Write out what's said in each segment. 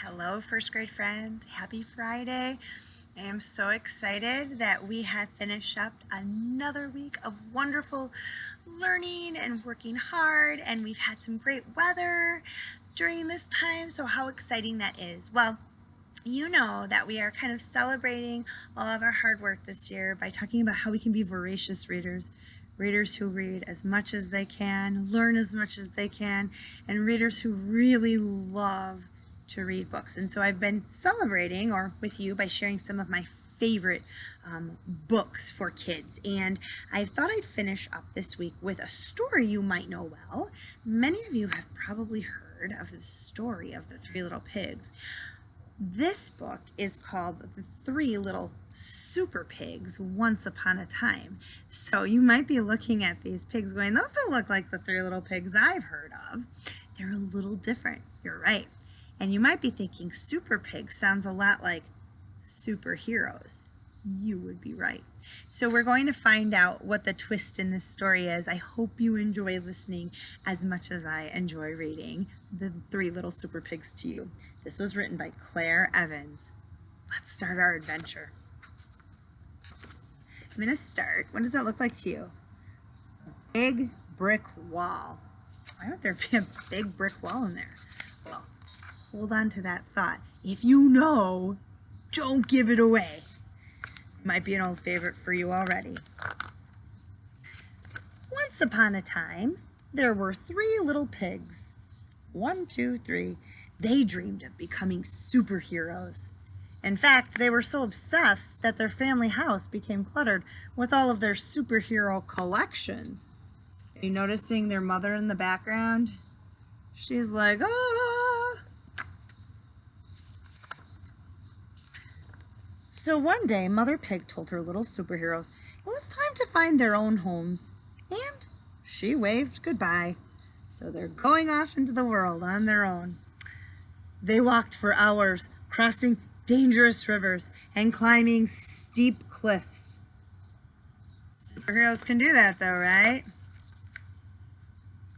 Hello, first grade friends. Happy Friday. I am so excited that we have finished up another week of wonderful learning and working hard, and we've had some great weather during this time. So, how exciting that is! Well, you know that we are kind of celebrating all of our hard work this year by talking about how we can be voracious readers. Readers who read as much as they can, learn as much as they can, and readers who really love to read books. And so I've been celebrating, or with you, by sharing some of my favorite books for kids. And I thought I'd finish up this week with a story you might know well. Many of you have probably heard of the story of the Three Little Pigs. This book is called The Three Little Super Pigs Once Upon a Time. So you might be looking at these pigs going, those don't look like the Three Little Pigs I've heard of. They're a little different. You're right. And you might be thinking super pigs sounds a lot like superheroes. You would be right. So we're going to find out what the twist in this story is. I hope you enjoy listening as much as I enjoy reading The Three Little Super Pigs to you. This was written by Claire Evans. Let's start our adventure. I'm going to start. What does that look like to you? A big brick wall. Why would there be a big brick wall in there? Well, hold on to that thought. If you know, don't give it away. It might be an old favorite for you already. Once upon a time, there were three little pigs. 1, 2, 3. They dreamed of becoming superheroes. In fact, they were so obsessed that their family house became cluttered with all of their superhero collections. Are you noticing their mother in the background? She's like, ah. So one day, Mother Pig told her little superheroes it was time to find their own homes. And she waved goodbye. So they're going off into the world on their own. They walked for hours, crossing dangerous rivers and climbing steep cliffs. Superheroes can do that though, right?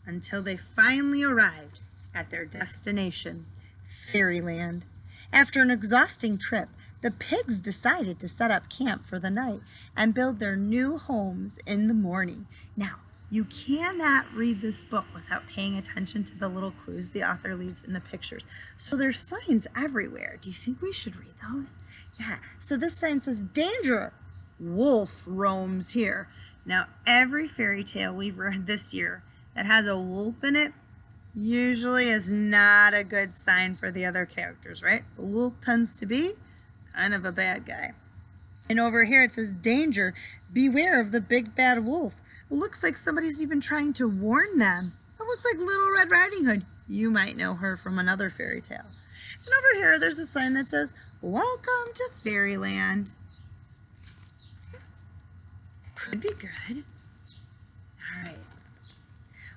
Until they finally arrived at their destination, Fairyland. After an exhausting trip, the pigs decided to set up camp for the night and build their new homes in the morning. Now, you cannot read this book without paying attention to the little clues the author leaves in the pictures. So there's signs everywhere. Do you think we should read those? Yeah, so this sign says, danger, wolf roams here. Now, every fairy tale we've read this year that has a wolf in it usually is not a good sign for the other characters, right? The wolf tends to be kind of a bad guy. And over here it says, danger, beware of the big bad wolf. It looks like somebody's even trying to warn them. It looks like Little Red Riding Hood. You might know her from another fairy tale. And over here there's a sign that says, welcome to Fairyland. Could be good. All right.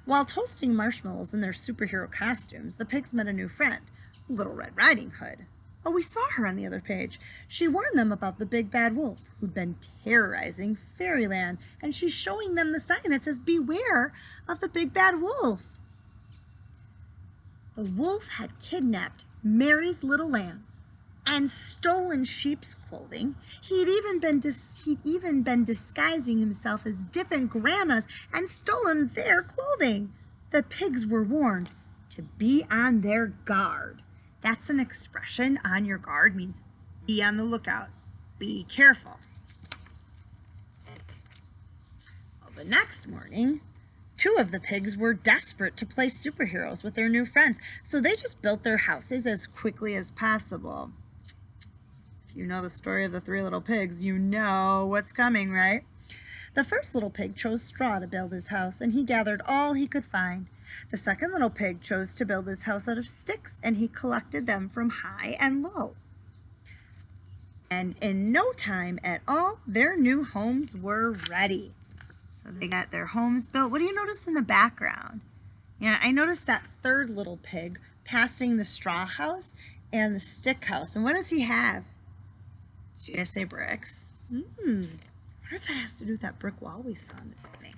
While toasting marshmallows in their superhero costumes, the pigs met a new friend, Little Red Riding Hood. Oh, we saw her on the other page. She warned them about the big bad wolf who'd been terrorizing Fairyland, and she's showing them the sign that says, beware of the big bad wolf. The wolf had kidnapped Mary's little lamb and stolen sheep's clothing. He'd even been disguising himself as different grandmas and stolen their clothing. The pigs were warned to be on their guard. That's an expression, on your guard, means be on the lookout, be careful. Well, the next morning, two of the pigs were desperate to play superheroes with their new friends, so they just built their houses as quickly as possible. If you know the story of the Three Little Pigs, you know what's coming, right? The first little pig chose straw to build his house, and he gathered all he could find. The second little pig chose to build his house out of sticks, and he collected them from high and low. And in no time at all, their new homes were ready. So they got their homes built. What do you notice in the background? Yeah, I noticed that third little pig passing the straw house and the stick house. And what does he have? Should I say bricks? I wonder if that has to do with that brick wall we saw in the beginning.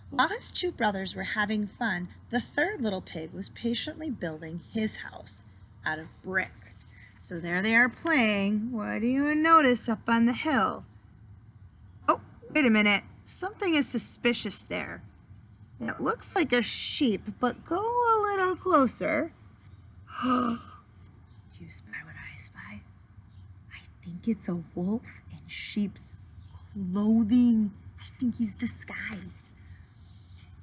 While his two brothers were having fun, the third little pig was patiently building his house. out of bricks. So there they are playing. What do you notice up on the hill? Oh, wait a minute. Something is suspicious there. It looks like a sheep, but go a little closer. Do you spy what I spy? I think it's a wolf in sheep's clothing. I think he's disguised.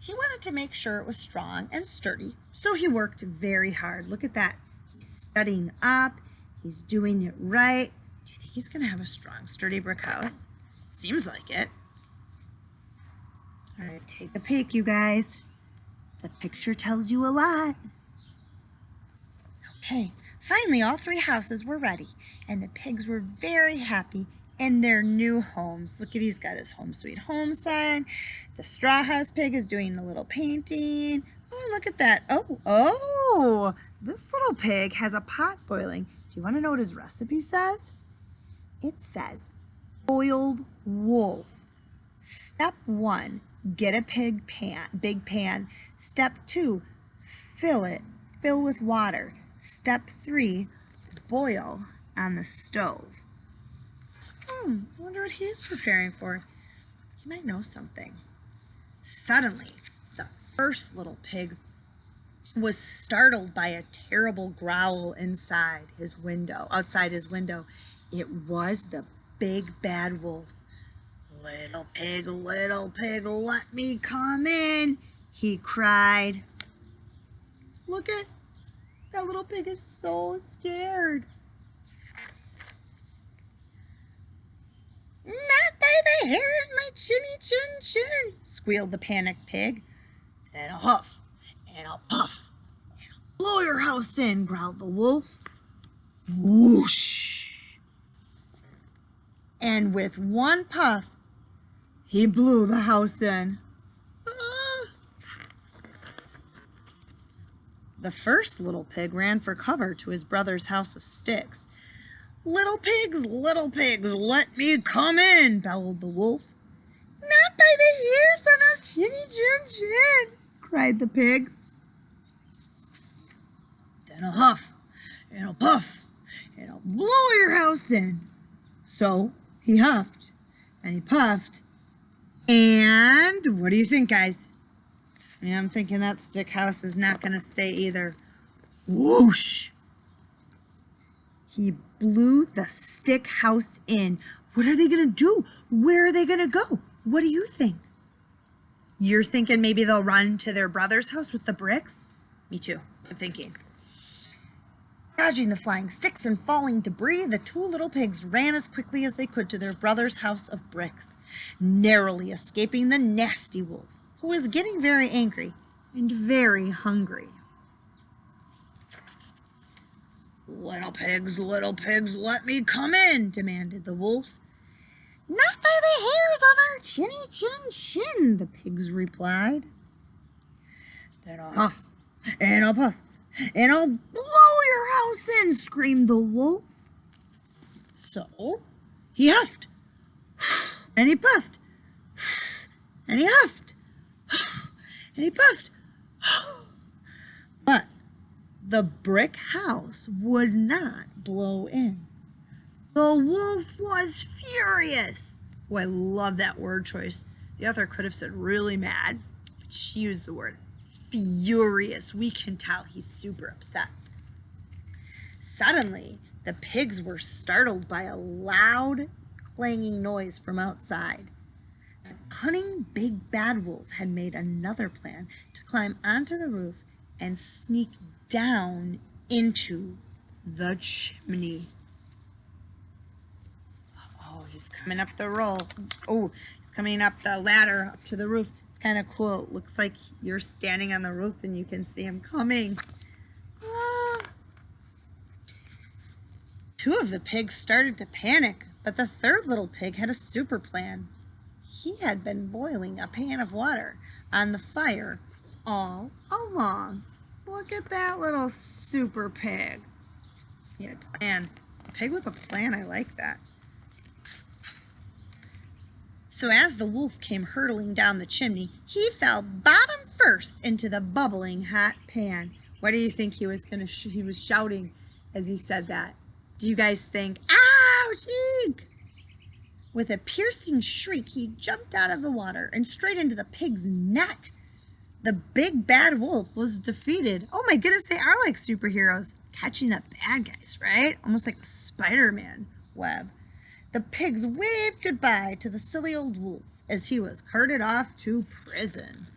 He wanted to make sure it was strong and sturdy, so he worked very hard. Look at that. He's studying up. He's doing it right. Do you think he's going to have a strong, sturdy brick house? Seems like it. All right, take a peek, you guys. The picture tells you a lot. Okay, finally all three houses were ready, and the pigs were very happy in their new homes. Look at, he's got his home sweet home sign. The straw house pig is doing a little painting. Oh, look at that. Oh, this little pig has a pot boiling. Do you want to know what his recipe says? It says, boiled wolf. Step 1, get a big pan. Step 2, fill with water. Step 3, boil on the stove. I wonder what he's preparing for. He might know something. Suddenly, the first little pig was startled by a terrible growl outside his window. It was the big bad wolf. Little pig, let me come in, he cried. Look at that little pig is so scared. Not by the hair in my chinny chin chin, squealed the panicked pig. Then a huff and a puff and I'll blow your house in, growled the wolf. Whoosh! And with one puff, he blew the house in. The first little pig ran for cover to his brother's house of sticks. Little pigs, let me come in, bellowed the wolf. Not by the hairs on our chinny chin chin, cried the pigs. Then a huff and a puff and I'll blow your house in. So he huffed and he puffed. And what do you think, guys? Yeah, I'm thinking that stick house is not going to stay either. Whoosh! He blew the stick house in. What are they going to do? Where are they going to go? What do you think? You're thinking maybe they'll run to their brother's house with the bricks? Me too. I'm thinking. Dodging the flying sticks and falling debris, the two little pigs ran as quickly as they could to their brother's house of bricks, narrowly escaping the nasty wolf, who was getting very angry and very hungry. Little pigs, let me come in, demanded the wolf. Not by the hairs on our chinny chin chin, the pigs replied. Then a huff and a puff, and I'll blow your house in, screamed the wolf. So he huffed, and he puffed, and he huffed, and he puffed. But the brick house would not blow in. The wolf was furious. Oh, I love that word choice. The author could have said really mad, but she used the word furious. We can tell he's super upset. Suddenly, the pigs were startled by a loud clanging noise from outside. The cunning big bad wolf had made another plan to climb onto the roof and sneak down into the chimney. Oh, he's coming up the roll. Oh, he's coming up the ladder up to the roof. It's kind of cool. It looks like you're standing on the roof and you can see him coming. Ah. Two of the pigs started to panic, but the third little pig had a super plan. He had been boiling a pan of water on the fire all along. Look at that little super pig. He had a plan. Pig with a plan, I like that. So as the wolf came hurtling down the chimney, he fell bottom first into the bubbling hot pan. What do you think he was shouting? as he said that. Do you guys think, ouch, eek? With a piercing shriek, he jumped out of the water and straight into the pig's net. The big bad wolf was defeated. Oh my goodness, they are like superheroes, catching the bad guys, right? Almost like a Spider-Man web. The pigs waved goodbye to the silly old wolf as he was carted off to prison.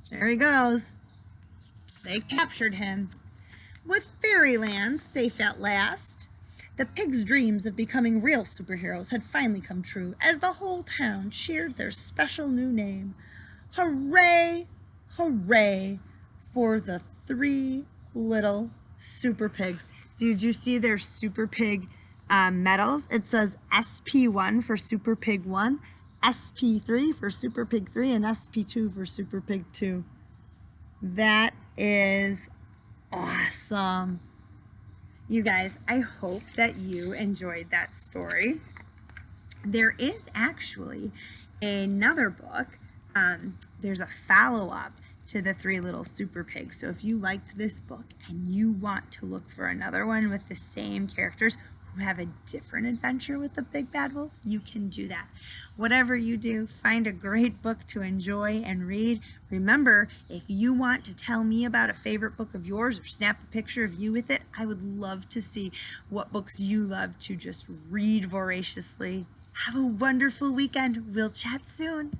There he goes. They captured him. With Fairyland safe at last, the pigs' dreams of becoming real superheroes had finally come true as the whole town cheered their special new name. Hooray, hooray for the 3 little super pigs. Did you see their super pig medals? It says SP1 for Super Pig 1, SP3 for Super Pig 3, and SP2 for Super Pig 2. That is awesome. You guys, I hope that you enjoyed that story. There is actually another book. There's a follow-up to the 3 Little Super Pigs. So if you liked this book and you want to look for another one with the same characters who have a different adventure with the big bad wolf, you can do that. Whatever you do, find a great book to enjoy and read. Remember, if you want to tell me about a favorite book of yours or snap a picture of you with it, I would love to see what books you love to just read voraciously. Have a wonderful weekend. We'll chat soon.